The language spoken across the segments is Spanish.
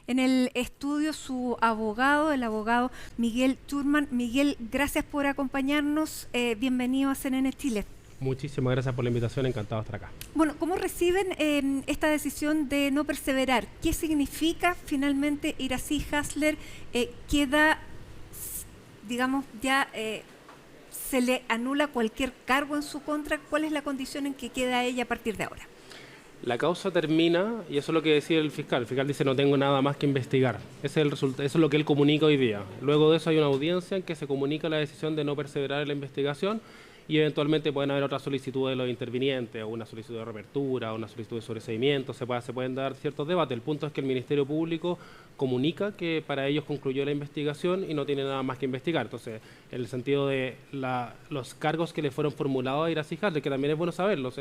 en el estudio su abogado, el abogado Miguel Turman. Miguel, gracias por acompañarnos. Bienvenido a CNN Chile. Muchísimas gracias por la invitación, encantado de estar acá. Bueno, ¿cómo reciben esta decisión de no perseverar? ¿Qué significa finalmente Iracy Hasler queda, digamos, ya se le anula cualquier cargo en su contra? ¿Cuál es la condición en que queda ella a partir de ahora? La causa termina, y eso es lo que decía el fiscal. El fiscal dice no tengo nada más que investigar. Ese es el eso es lo que él comunica hoy día. Luego de eso hay una audiencia en que se comunica la decisión de no perseverar en la investigación y eventualmente pueden haber otras solicitudes de los intervinientes, o una solicitud de reapertura, o una solicitud de sobreseimiento, se pueden dar ciertos debates. El punto es que el Ministerio Público comunica que para ellos concluyó la investigación y no tiene nada más que investigar. Entonces, en el sentido de los cargos que le fueron formulados a Iracy Hasler, que también es bueno saberlos,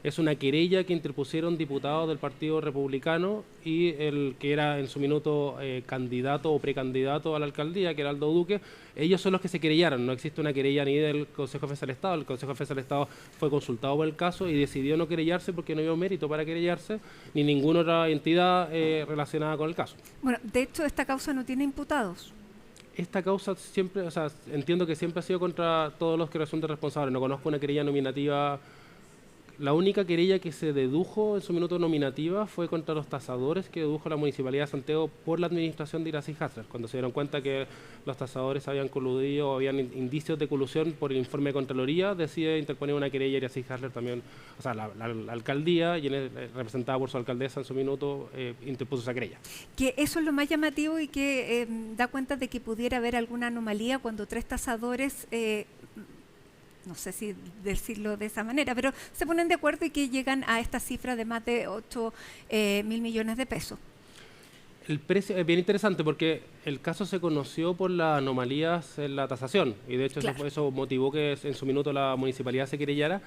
es una querella que interpusieron diputados del Partido Republicano y el que era en su minuto candidato o precandidato a la alcaldía, que era Aldo Duque. Ellos son los que se querellaron, no existe una querella ni del Consejo de Defensa del Estado. El Consejo de Defensa del Estado fue consultado por el caso y decidió no querellarse porque no había mérito para querellarse, ni ninguna otra entidad relacionada con el caso. Bueno, de hecho, esta causa no tiene imputados. Esta causa siempre, o sea, entiendo que siempre ha sido contra todos los que resulten responsables. No conozco una querella nominativa. La única querella que se dedujo en su minuto nominativa fue contra los tasadores que dedujo la Municipalidad de Santiago por la administración de Iracy Hasler, cuando se dieron cuenta que los tasadores habían coludido o habían indicios de colusión por el informe de Contraloría, decide interponer una querella Iracy Hasler también, o sea, la alcaldía, y representada por su alcaldesa en su minuto, interpuso esa querella. Que eso es lo más llamativo y que da cuenta de que pudiera haber alguna anomalía cuando tres tasadores no sé si decirlo de esa manera, pero se ponen de acuerdo y que llegan a esta cifra de más de 8.000 millones de pesos. El precio es bien interesante porque el caso se conoció por las anomalías en la tasación y de hecho claro, eso motivó que en su minuto la municipalidad se querellara.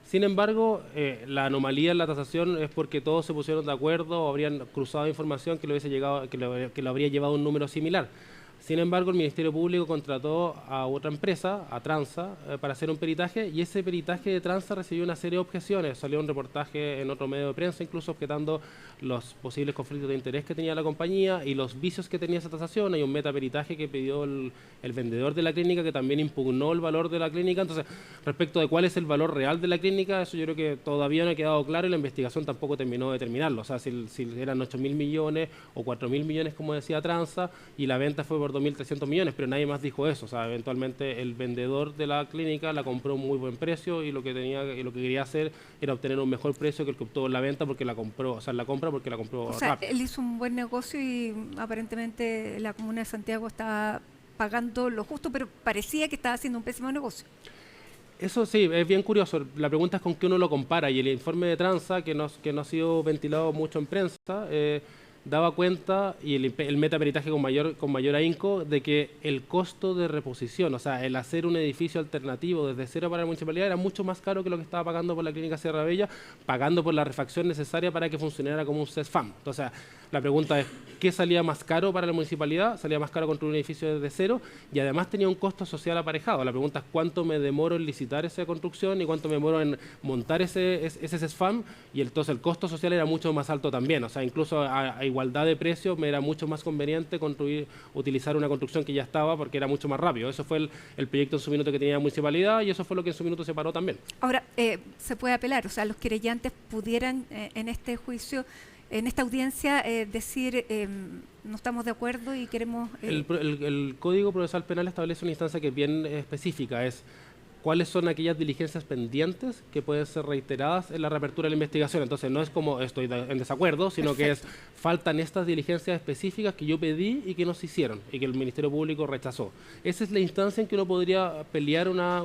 Sin embargo, la anomalía en la tasación es porque todos se pusieron de acuerdo o habrían cruzado información que lo habría llevado a un número similar. Sin embargo, el Ministerio Público contrató a otra empresa, a Transa, para hacer un peritaje, y ese peritaje de Transa recibió una serie de objeciones. Salió un reportaje en otro medio de prensa, incluso objetando los posibles conflictos de interés que tenía la compañía y los vicios que tenía esa tasación. Hay un metaperitaje que pidió el vendedor de la clínica, que también impugnó el valor de la clínica. Entonces, respecto de cuál es el valor real de la clínica, eso yo creo que todavía no ha quedado claro y la investigación tampoco terminó de determinarlo. O sea, si eran 8.000 millones o 4.000 millones, como decía Transa, y la venta fue por 2.300 millones, pero nadie más dijo eso. O sea, eventualmente el vendedor de la clínica la compró a un muy buen precio y lo que quería hacer era obtener un mejor precio que el que obtuvo en la venta porque la compró, o sea, la compra porque la compró rápido. O sea, él hizo un buen negocio y aparentemente la Comuna de Santiago estaba pagando lo justo, pero parecía que estaba haciendo un pésimo negocio. Eso sí, es bien curioso. La pregunta es con qué uno lo compara, y el informe de Transa, que no ha sido ventilado mucho en prensa, daba cuenta, y el metaperitaje con mayor ahínco, de que el costo de reposición, o sea, el hacer un edificio alternativo desde cero para la municipalidad era mucho más caro que lo que estaba pagando por la clínica Sierra Bella, pagando por la refacción necesaria para que funcionara como un CESFAM. Entonces, la pregunta es, ¿qué salía más caro para la municipalidad? Salía más caro construir un edificio desde cero y además tenía un costo social aparejado. La pregunta es cuánto me demoro en licitar esa construcción y cuánto me demoro en montar ese CESFAM, y entonces el costo social era mucho más alto también. O sea, incluso a igualdad de precios me era mucho más conveniente utilizar una construcción que ya estaba porque era mucho más rápido. Eso fue el proyecto en su minuto que tenía la municipalidad y eso fue lo que en su minuto se paró también. Ahora, se puede apelar, o sea, los querellantes pudieran en este juicio, en esta audiencia, decir no estamos de acuerdo y queremos... El Código Procesal Penal establece una instancia que es bien específica, es cuáles son aquellas diligencias pendientes que pueden ser reiteradas en la reapertura de la investigación. Entonces no es como estoy en desacuerdo, sino Perfecto. Que faltan estas diligencias específicas que yo pedí y que no se hicieron y que el Ministerio Público rechazó. Esa es la instancia en que uno podría pelear una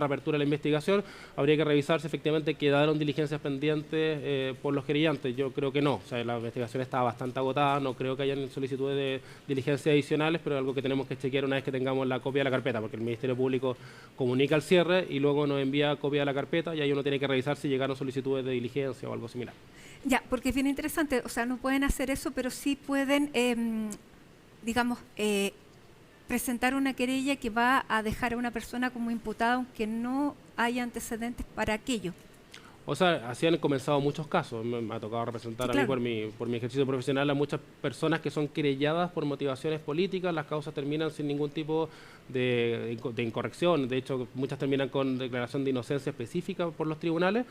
reapertura de la investigación. Habría que revisar si efectivamente quedaron diligencias pendientes por los querellantes. Yo creo que no. O sea, la investigación está bastante agotada, no creo que hayan solicitudes de diligencias adicionales, pero es algo que tenemos que chequear una vez que tengamos la copia de la carpeta, porque el Ministerio Público comunica al cierre y luego nos envía copia de la carpeta y ahí uno tiene que revisar si llegaron solicitudes de diligencia o algo similar. Ya, porque es bien interesante, o sea, no pueden hacer eso, pero sí pueden, digamos, presentar una querella que va a dejar a una persona como imputada aunque no haya antecedentes para aquello. O sea, así han comenzado muchos casos. Me ha tocado representar Sí, a claro. mí por mi ejercicio profesional a muchas personas que son querelladas por motivaciones políticas. Las causas terminan sin ningún tipo de incorrección. De hecho, muchas terminan con declaración de inocencia específica por los tribunales.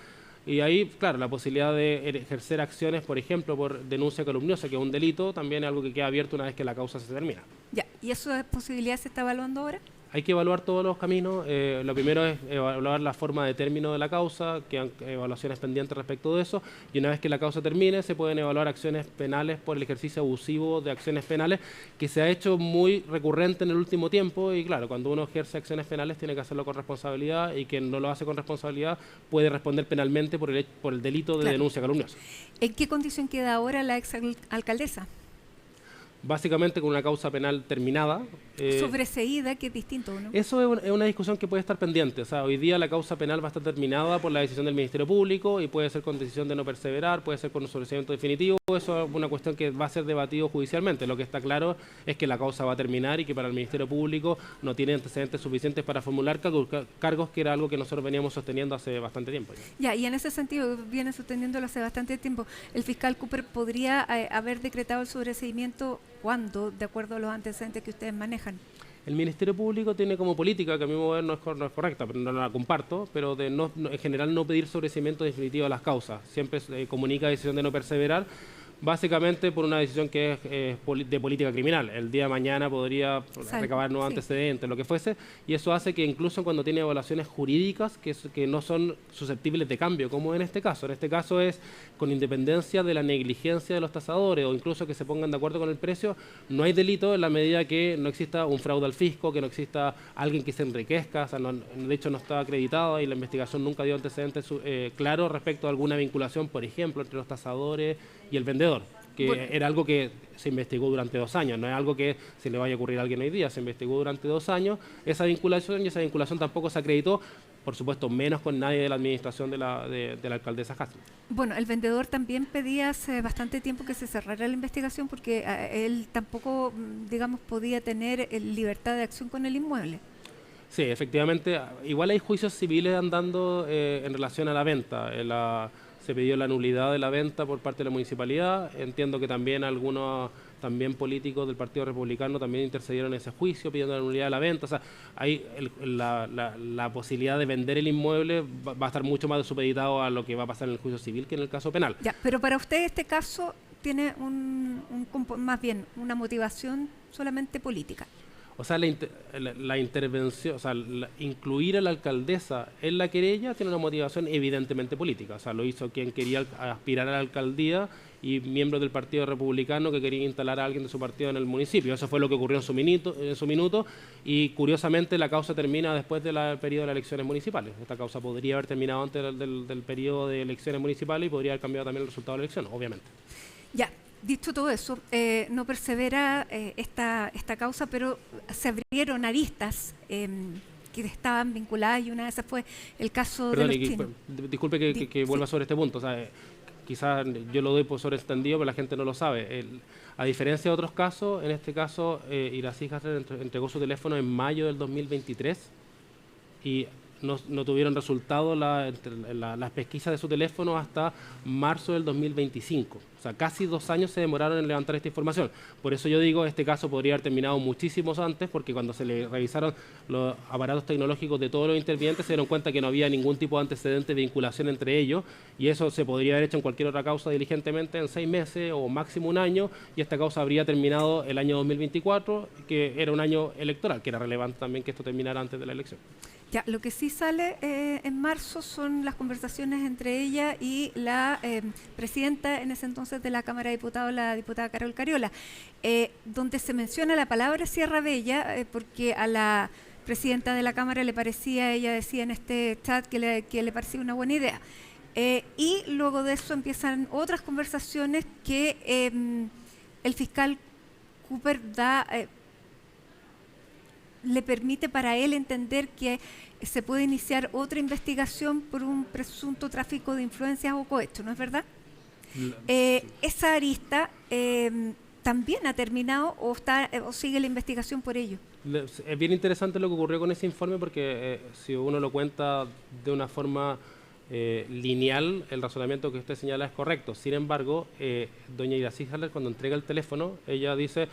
Y ahí, claro, la posibilidad de ejercer acciones, por ejemplo, por denuncia calumniosa, que es un delito, también es algo que queda abierto una vez que la causa se termina. Ya, ¿y esa posibilidad se está evaluando ahora? Hay que evaluar todos los caminos. Lo primero es evaluar la forma de término de la causa, que hay evaluaciones pendientes respecto de eso, y una vez que la causa termine se pueden evaluar acciones penales por el ejercicio abusivo de acciones penales, que se ha hecho muy recurrente en el último tiempo, y claro, cuando uno ejerce acciones penales tiene que hacerlo con responsabilidad, y quien no lo hace con responsabilidad puede responder penalmente por el delito de denuncia calumniosa. ¿En qué condición queda ahora la exalcaldesa? Básicamente con una causa penal terminada. Sobreseída, que es distinto, ¿no? Eso es una discusión que puede estar pendiente. O sea, hoy día la causa penal va a estar terminada por la decisión del Ministerio Público y puede ser con decisión de no perseverar, puede ser con un sobreseimiento definitivo. Eso es una cuestión que va a ser debatido judicialmente. Lo que está claro es que la causa va a terminar y que para el Ministerio Público no tiene antecedentes suficientes para formular cargos, que era algo que nosotros veníamos sosteniendo hace bastante tiempo. Ya, y en ese sentido, viene sosteniéndolo hace bastante tiempo, ¿el fiscal Cooper podría haber decretado el sobreseimiento cuándo, de acuerdo a los antecedentes que ustedes manejan? El Ministerio Público tiene como política, que a mi modo no es correcta, pero no la comparto, pero de en general no pedir sobreseimiento definitivo a las causas. Siempre comunica decisión de no perseverar, básicamente por una decisión que es de política criminal. El día de mañana podría recabar nuevos antecedentes, lo que fuese, y eso hace que incluso cuando tiene evaluaciones jurídicas que no son susceptibles de cambio, como en este caso. En este caso es con independencia de la negligencia de los tasadores o incluso que se pongan de acuerdo con el precio, no hay delito en la medida que no exista un fraude al fisco, que no exista alguien que se enriquezca. O sea, de hecho no está acreditado y la investigación nunca dio antecedentes claros respecto a alguna vinculación, por ejemplo, entre los tasadores y el vendedor, que era algo que se investigó durante 2 años, no es algo que se le vaya a ocurrir a alguien hoy día, se investigó durante 2 años esa vinculación, y esa vinculación tampoco se acreditó, por supuesto, menos con nadie de la administración de la alcaldesa Hasler. Bueno, el vendedor también pedía hace bastante tiempo que se cerrara la investigación porque él tampoco, digamos, podía tener libertad de acción con el inmueble. Sí, efectivamente, igual hay juicios civiles andando en relación a la venta. Se pidió la nulidad de la venta por parte de la municipalidad. Entiendo que también algunos políticos del Partido Republicano también intercedieron en ese juicio pidiendo la nulidad de la venta. O sea, hay la posibilidad de vender el inmueble va a estar mucho más supeditado a lo que va a pasar en el juicio civil que en el caso penal. Ya, pero para usted este caso tiene más bien una motivación solamente política. O sea, la intervención, o sea, incluir a la alcaldesa en la querella tiene una motivación evidentemente política. O sea, lo hizo quien quería aspirar a la alcaldía y miembros del Partido Republicano que querían instalar a alguien de su partido en el municipio. Eso fue lo que ocurrió en su minuto y curiosamente la causa termina después del periodo de las elecciones municipales. Esta causa podría haber terminado antes del periodo de elecciones municipales y podría haber cambiado también el resultado de la elección, obviamente. Ya. Dicho todo eso, no persevera esta causa, pero se abrieron aristas que estaban vinculadas y una de esas fue el caso de los chinos. Disculpe que vuelva sobre este punto. O sea, quizás yo lo doy por sobreentendido, pero la gente no lo sabe. A diferencia de otros casos, en este caso, Iracy Hasler entregó su teléfono en mayo del 2023 y no tuvieron resultado las pesquisas de su teléfono hasta marzo del 2025. O sea, casi 2 años se demoraron en levantar esta información. Por eso yo digo, este caso podría haber terminado muchísimos antes, porque cuando se le revisaron los aparatos tecnológicos de todos los intervinientes, se dieron cuenta que no había ningún tipo de antecedente de vinculación entre ellos, y eso se podría haber hecho en cualquier otra causa diligentemente en 6 meses o máximo 1 año, y esta causa habría terminado el año 2024, que era un año electoral, que era relevante también que esto terminara antes de la elección. Ya, lo que sí sale en marzo son las conversaciones entre ella y la presidenta en ese entonces de la Cámara de Diputados, la diputada Carol Cariola, donde se menciona la palabra Sierra Bella, porque a la presidenta de la Cámara le parecía, ella decía en este chat que le parecía una buena idea. Y luego de eso empiezan otras conversaciones que el fiscal Cooper le permite para él entender que se puede iniciar otra investigación por un presunto tráfico de influencias o cohecho, ¿no es verdad? Esa arista también ha terminado o sigue la investigación por ello. Es bien interesante lo que ocurrió con ese informe porque si uno lo cuenta de una forma lineal, el razonamiento que usted señala es correcto. Sin embargo, doña Iracy Hasler, cuando entrega el teléfono, ella dice,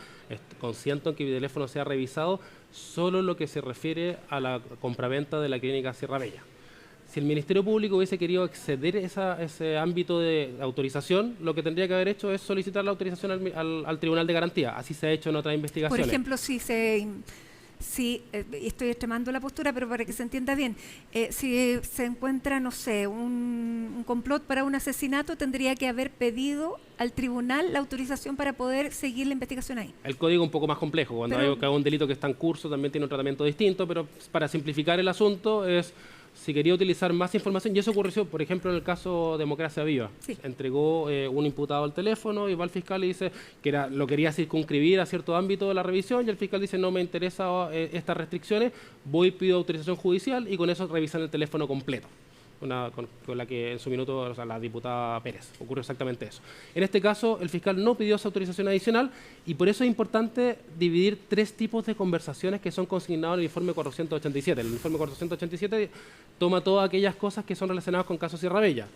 consiento en que mi teléfono sea revisado solo lo que se refiere a la compraventa de la clínica Sierra Bella. Si el Ministerio Público hubiese querido exceder ese ámbito de autorización, lo que tendría que haber hecho es solicitar la autorización al Tribunal de Garantía. Así se ha hecho en otras investigaciones. Por ejemplo, si estoy extremando la postura, pero para que se entienda bien, si se encuentra, no sé, un complot para un asesinato, tendría que haber pedido al tribunal la autorización para poder seguir la investigación ahí. El código es un poco más complejo. Cuando hay un delito que está en curso, también tiene un tratamiento distinto, pero para simplificar el asunto es... Si quería utilizar más información, y eso ocurrió, por ejemplo, en el caso Democracia Viva. Sí. Entregó un imputado al teléfono y va al fiscal y dice que lo quería circunscribir a cierto ámbito de la revisión, y el fiscal dice no me interesa estas restricciones, voy y pido autorización judicial, y con eso revisan el teléfono completo. Con la que en su minuto, o sea, la diputada Pérez, ocurrió exactamente eso. En este caso, el fiscal no pidió esa autorización adicional, y por eso es importante dividir 3 tipos de conversaciones que son consignados en el informe 487. El informe 487 toma todas aquellas cosas que son relacionadas con caso Sierra Bella,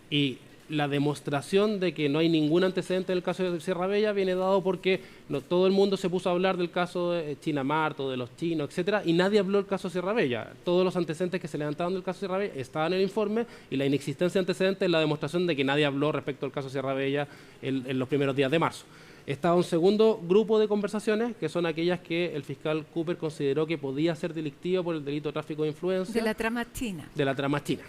y la demostración de que no hay ningún antecedente en el caso de Sierra Bella viene dado porque todo el mundo se puso a hablar del caso de China Mart o de los chinos, etcétera, y nadie habló del caso Sierra Bella. Todos los antecedentes que se levantaban del caso Sierra Bella estaban en el informe, y la inexistencia de antecedentes es la demostración de que nadie habló respecto al caso Sierra Bella en los primeros días de marzo. Está un segundo grupo de conversaciones, que son aquellas que el fiscal Cooper consideró que podía ser delictiva por el delito de tráfico de influencia. De la trama china. De la trama china.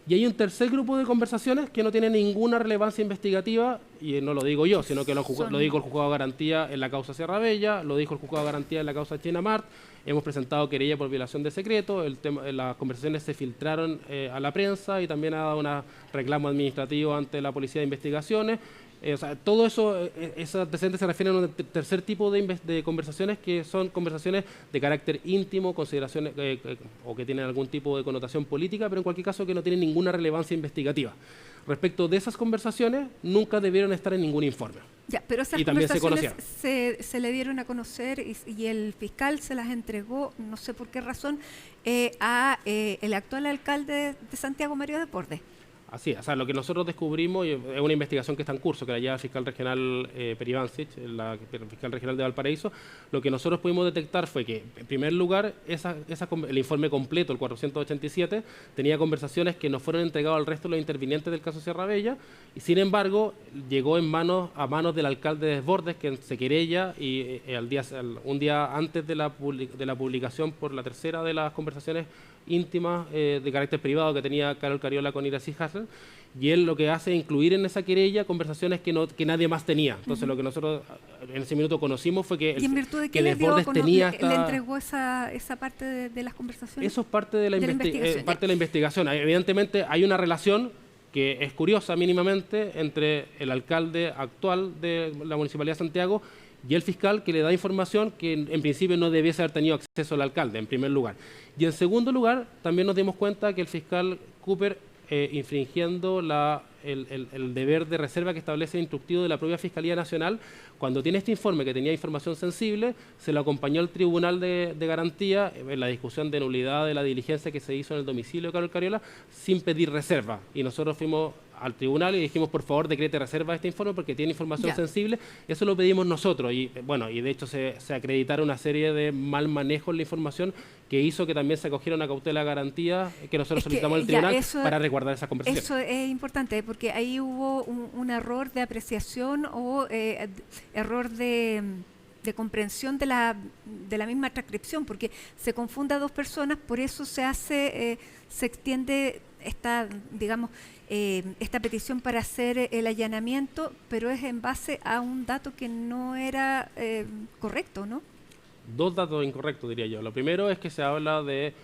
Y hay un tercer grupo de conversaciones que no tiene ninguna relevancia investigativa, y no lo digo yo, sino que lo dijo el juzgado de garantía en la causa Sierra Bella, lo dijo el juzgado de garantía en la causa China Mart. Hemos presentado querella por violación de secreto, las conversaciones se filtraron a la prensa, y también ha dado un reclamo administrativo ante la Policía de Investigaciones. O sea, todo eso, esos antecedentes se refieren a un tercer tipo de conversaciones, que son conversaciones de carácter íntimo, consideraciones o que tienen algún tipo de connotación política, pero en cualquier caso que no tienen ninguna relevancia investigativa. Respecto de esas conversaciones, nunca debieron estar en ningún informe. Ya, pero esas conversaciones se le dieron a conocer, y el fiscal se las entregó, no sé por qué razón, a el actual alcalde de Santiago, Mario Deportes. Así, o sea, lo que nosotros descubrimos, y es una investigación que está en curso, que la lleva el fiscal regional Perivancic, el fiscal regional de Valparaíso. Lo que nosotros pudimos detectar fue que, en primer lugar, el informe completo, el 487, tenía conversaciones que no fueron entregadas al resto de los intervinientes del caso Sierra Bella, y sin embargo, llegó a manos del alcalde de Desbordes, que se querella, y un día antes de la publicación por la tercera de las conversaciones íntimas de carácter privado que tenía Carol Cariola con Iracy Hasler, y él lo que hace es incluir en esa querella conversaciones que nadie más tenía. Entonces lo que nosotros en ese minuto conocimos fue que Desbordes tenía le entregó esa parte de las conversaciones. Eso es parte de la investigación. Evidentemente hay una relación que es curiosa mínimamente entre el alcalde actual de la Municipalidad de Santiago y el fiscal, que le da información que en principio no debiese haber tenido acceso al alcalde, en primer lugar. Y en segundo lugar, también nos dimos cuenta que el fiscal Cooper, infringiendo el deber de reserva que establece el instructivo de la propia Fiscalía Nacional, cuando tiene este informe que tenía información sensible, se lo acompañó al Tribunal de Garantía en la discusión de nulidad de la diligencia que se hizo en el domicilio de Carol Cariola, sin pedir reserva. Y nosotros fuimos al tribunal y dijimos, por favor, decrete reserva de este informe porque tiene información sensible. Eso lo pedimos nosotros, y bueno, y de hecho se acreditaron una serie de mal manejos en la información que hizo que también se acogiera una cautela de garantía que nosotros solicitamos al tribunal para resguardar esas conversaciones. Eso es importante, porque ahí hubo un error de apreciación o error de comprensión de la misma transcripción, porque se confunde a dos personas, por eso se extiende esta, digamos, esta petición para hacer el allanamiento, pero es en base a un dato que no era correcto, ¿no? Dos datos incorrectos, diría yo. Lo primero es que se habla de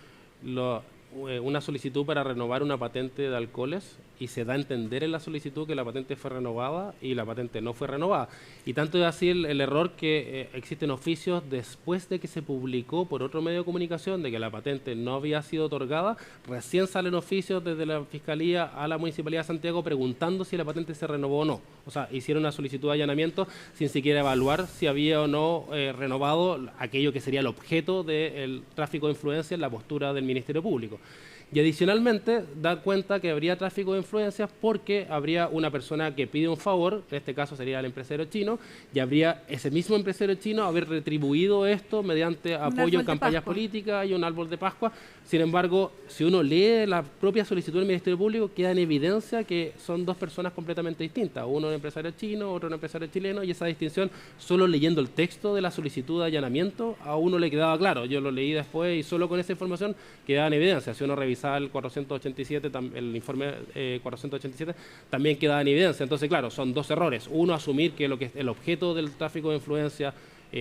una solicitud para renovar una patente de alcoholes, y se da a entender en la solicitud que la patente fue renovada y la patente no fue renovada. Y tanto es así el error que existen oficios después de que se publicó por otro medio de comunicación de que la patente no había sido otorgada. Recién salen oficios desde la Fiscalía a la Municipalidad de Santiago preguntando si la patente se renovó o no. O sea, hicieron una solicitud de allanamiento sin siquiera evaluar si había o no renovado aquello que sería el objeto del tráfico de influencia en la postura del Ministerio Público. Y adicionalmente, dar cuenta que habría tráfico de influencias porque habría una persona que pide un favor, en este caso sería el empresario chino, y habría ese mismo empresario chino haber retribuido esto mediante apoyo en campañas políticas y un árbol de Pascua. Sin embargo, si uno lee la propia solicitud del Ministerio Público, queda en evidencia que son dos personas completamente distintas. Uno un empresario chino, otro un empresario chileno, y esa distinción, solo leyendo el texto de la solicitud de allanamiento, a uno le quedaba claro. Yo lo leí después y solo con esa información quedaba en evidencia. Si uno revisaba el 487, el informe 487, también quedaba en evidencia. Entonces, claro, son dos errores. Uno, asumir que lo que es el objeto del tráfico de influencia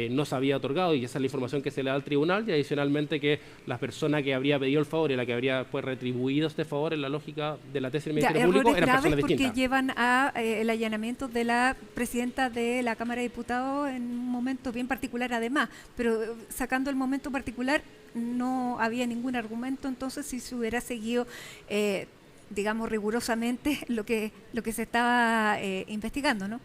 no se había otorgado y esa es la información que se le da al tribunal, y adicionalmente que la persona que habría pedido el favor y la que habría pues retribuido este favor en la lógica de la tesis del Ministerio Público eran personas distintas. Porque llevan a el allanamiento de la presidenta de la Cámara de Diputados en un momento bien particular además, pero sacando el momento particular no había ningún argumento, entonces si se hubiera seguido digamos rigurosamente lo que se estaba investigando, ¿no?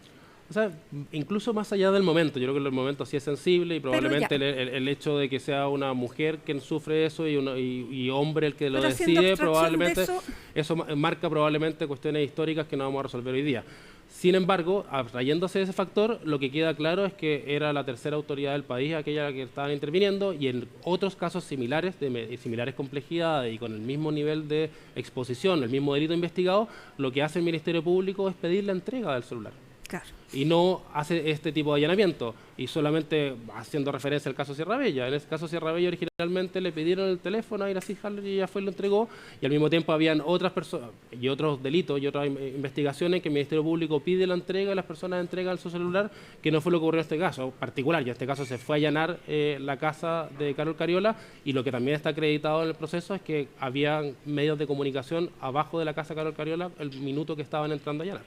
O sea, incluso más allá del momento, yo creo que el momento sí es sensible y probablemente el hecho de que sea una mujer quien sufre eso y hombre el que lo decide, probablemente eso marca probablemente cuestiones históricas que no vamos a resolver hoy día. Sin embargo, abstrayéndose de ese factor, lo que queda claro es que era la tercera autoridad del país aquella que estaban interviniendo, y en otros casos similares, de similares complejidades y con el mismo nivel de exposición, el mismo delito investigado, lo que hace el Ministerio Público es pedir la entrega del celular. Claro. Y no hace este tipo de allanamiento, y solamente haciendo referencia al caso Sierra Bella. En este caso Sierra Bella originalmente le pidieron el teléfono a Iracy Hasler y ella fue y lo entregó, y al mismo tiempo habían otras personas y otros delitos y otras investigaciones que el Ministerio Público pide la entrega y las personas entregan su celular, que no fue lo que ocurrió en este caso particular. Y en este caso se fue a allanar la casa de Carol Cariola, y lo que también está acreditado en el proceso es que había medios de comunicación abajo de la casa de Carol Cariola el minuto que estaban entrando a allanar.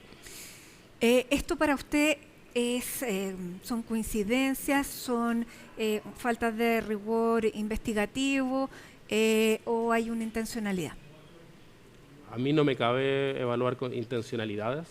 ¿Esto para usted son coincidencias, son faltas de rigor investigativo o hay una intencionalidad? A mí no me cabe evaluar con intencionalidades.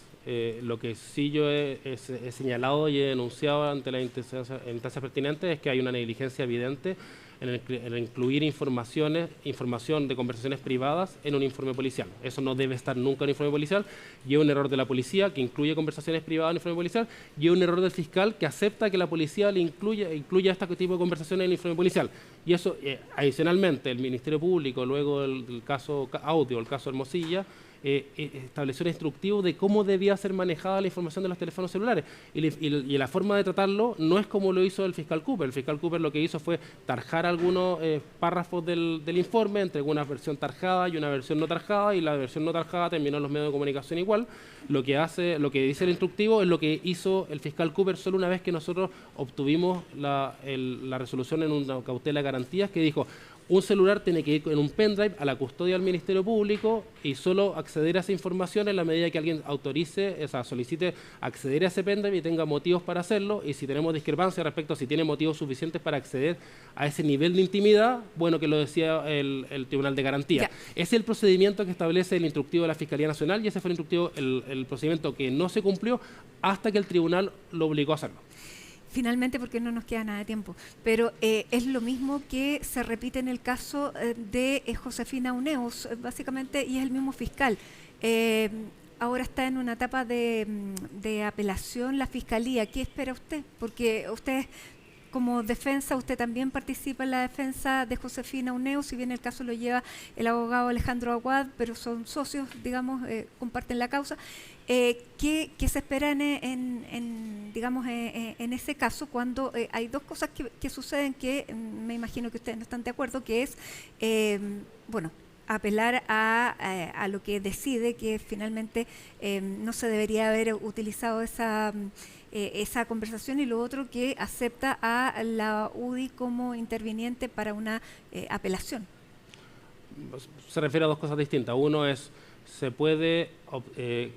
Lo que sí yo he señalado y he denunciado ante las instancias pertinentes es que hay una negligencia evidente en incluir información de conversaciones privadas en un informe policial. Eso no debe estar nunca en un informe policial, y es un error de la policía que incluye conversaciones privadas en el informe policial, y es un error del fiscal que acepta que la policía le incluya este tipo de conversaciones en el informe policial. Y eso, adicionalmente, el Ministerio Público, luego del caso Audio, el caso Hermosilla, estableció un instructivo de cómo debía ser manejada la información de los teléfonos celulares. Y la forma de tratarlo no es como lo hizo el fiscal Cooper. El fiscal Cooper lo que hizo fue tarjar algunos párrafos del informe, entregó una versión tarjada y una versión no tarjada, y la versión no tarjada terminó en los medios de comunicación igual. Lo que dice el instructivo es lo que hizo el fiscal Cooper solo una vez que nosotros obtuvimos la resolución en una cautela de garantías que dijo: un celular tiene que ir en un pendrive a la custodia del Ministerio Público y solo acceder a esa información en la medida que alguien autorice, o sea, solicite acceder a ese pendrive y tenga motivos para hacerlo. Y si tenemos discrepancia respecto a si tiene motivos suficientes para acceder a ese nivel de intimidad, bueno, que lo decía el Tribunal de Garantía. Ese es el procedimiento que establece el instructivo de la Fiscalía Nacional, y ese fue el instructivo, el procedimiento que no se cumplió hasta que el tribunal lo obligó a hacerlo. Finalmente, porque no nos queda nada de tiempo, pero es lo mismo que se repite en el caso de Josefina Uneus, básicamente, y es el mismo fiscal. Ahora está en una etapa de apelación la Fiscalía. ¿Qué espera usted? Porque usted, como defensa, usted también participa en la defensa de Josefina Uneus, si bien el caso lo lleva el abogado Alejandro Aguad, pero son socios, digamos, comparten la causa. ¿Qué se espera en ese caso cuando hay dos cosas que suceden que me imagino que ustedes no están de acuerdo, que es, bueno, apelar a lo que decide, que finalmente no se debería haber utilizado esa conversación, y lo otro, que acepta a la UDI como interviniente para una apelación? Se refiere a dos cosas distintas. Uno es: se puede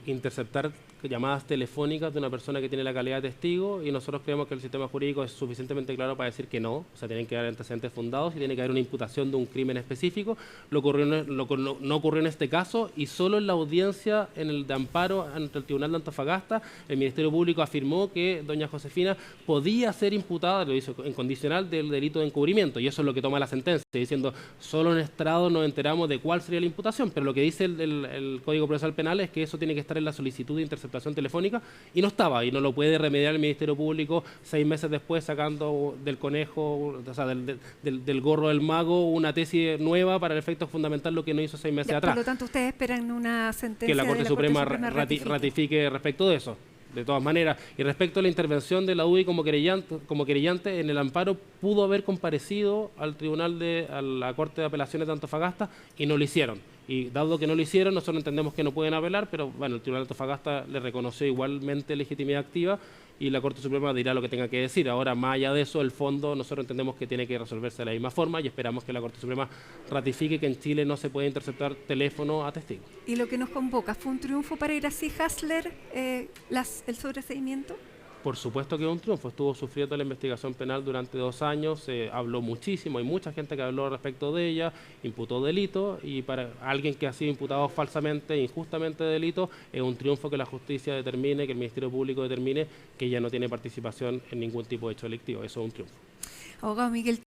interceptar llamadas telefónicas de una persona que tiene la calidad de testigo, y nosotros creemos que el sistema jurídico es suficientemente claro para decir que no, o sea, tienen que haber antecedentes fundados y tiene que haber una imputación de un crimen específico. No ocurrió en este caso, y solo en la audiencia de amparo ante el Tribunal de Antofagasta, el Ministerio Público afirmó que doña Josefina podía ser imputada, lo hizo en condicional, del delito de encubrimiento, y eso es lo que toma la sentencia, diciendo, solo en estrado nos enteramos de cuál sería la imputación, pero lo que dice el Código Procesal Penal es que eso tiene que estar en la solicitud de interceptación telefónica, y no estaba, y no lo puede remediar el Ministerio Público 6 meses después sacando del conejo, o sea, del gorro del mago, una tesis nueva para el efecto fundamental, lo que no hizo 6 meses atrás. Por lo tanto, ustedes esperan una sentencia que la Corte Suprema ratifique. ratifique respecto de eso. De todas maneras, y respecto a la intervención de la UDI como querellante en el amparo, pudo haber comparecido a la Corte de Apelaciones de Antofagasta, y no lo hicieron. Y dado que no lo hicieron, nosotros entendemos que no pueden apelar, pero bueno, el Tribunal de Antofagasta le reconoció igualmente legitimidad activa, y la Corte Suprema dirá lo que tenga que decir. Ahora, más allá de eso, el fondo nosotros entendemos que tiene que resolverse de la misma forma, y esperamos que la Corte Suprema ratifique que en Chile no se puede interceptar teléfono a testigos. ¿Y lo que nos convoca fue un triunfo para Iracy Hasler, el sobreseimiento? Por supuesto que es un triunfo. Estuvo sufriendo la investigación penal durante 2 años, habló muchísimo, hay mucha gente que habló respecto de ella, imputó delito, y para alguien que ha sido imputado falsamente, injustamente de delito, es un triunfo que la justicia determine, que el Ministerio Público determine que ella no tiene participación en ningún tipo de hecho delictivo. Eso es un triunfo. Abogado Miguel